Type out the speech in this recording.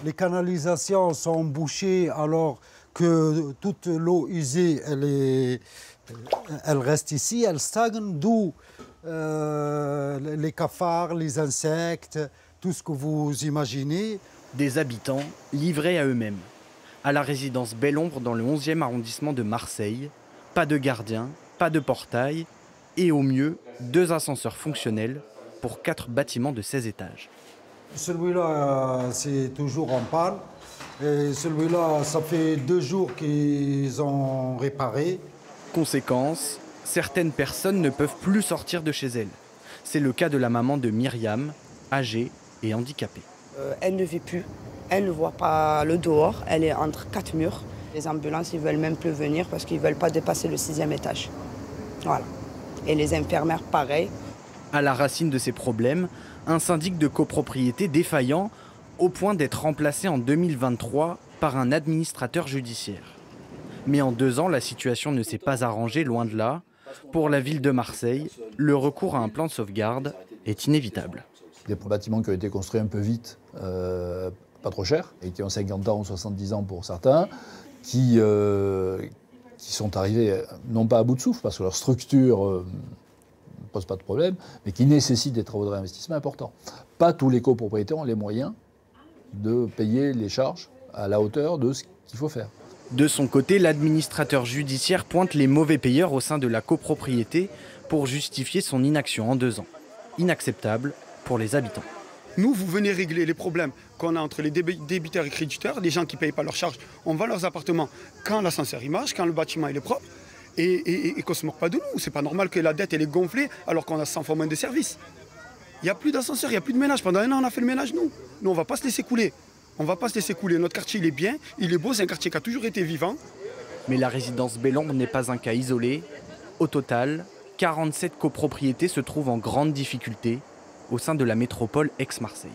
Les canalisations sont bouchées alors que toute l'eau usée, elle reste ici, elle stagne, d'où les cafards, les insectes, tout ce que vous imaginez. Des habitants livrés à eux-mêmes. À la résidence Belle-Ombre dans le 11e arrondissement de Marseille, pas de gardien, pas de portail et au mieux 2 ascenseurs fonctionnels pour 4 bâtiments de 16 étages. Celui-là, c'est toujours en panne. Et celui-là, ça fait 2 jours qu'ils ont réparé. Conséquence, certaines personnes ne peuvent plus sortir de chez elles. C'est le cas de la maman de Myriam, âgée et handicapée. Elle ne vit plus, elle ne voit pas le dehors, elle est entre 4 murs. Les ambulances, ils ne veulent même plus venir parce qu'ils ne veulent pas dépasser le 6e étage. Voilà. Et les infirmières, pareil. À la racine de ces problèmes, un syndic de copropriété défaillant au point d'être remplacé en 2023 par un administrateur judiciaire. Mais en 2 ans, la situation ne s'est pas arrangée, loin de là. Pour la ville de Marseille, le recours à un plan de sauvegarde est inévitable. Des bâtiments qui ont été construits un peu vite, pas trop cher, et qui ont 50 ans ou 70 ans pour certains, qui sont arrivés non pas à bout de souffle, parce que leur structure ne pose pas de problème, mais qui nécessitent des travaux de réinvestissement importants. Pas tous les copropriétaires ont les moyens de payer les charges à la hauteur de ce qu'il faut faire. De son côté, l'administrateur judiciaire pointe les mauvais payeurs au sein de la copropriété pour justifier son inaction en 2 ans. Inacceptable pour les habitants. Nous, vous venez régler les problèmes qu'on a entre les débiteurs et créditeurs, les gens qui ne payent pas leurs charges, on vend leurs appartements quand l'ascenseur il marche, quand le bâtiment il est propre, et qu'on ne se moque pas de nous. C'est pas normal que la dette elle est gonflée alors qu'on a 100 fois moins de services. Il n'y a plus d'ascenseur, il n'y a plus de ménage. Pendant 1 an, on a fait le ménage, nous. Nous, on ne va pas se laisser couler. On ne va pas se laisser couler. Notre quartier, il est bien, il est beau, c'est un quartier qui a toujours été vivant. Mais la résidence Belle-Ombre n'est pas un cas isolé. Au total, 47 copropriétés se trouvent en grande difficulté au sein de la métropole Aix-Marseille.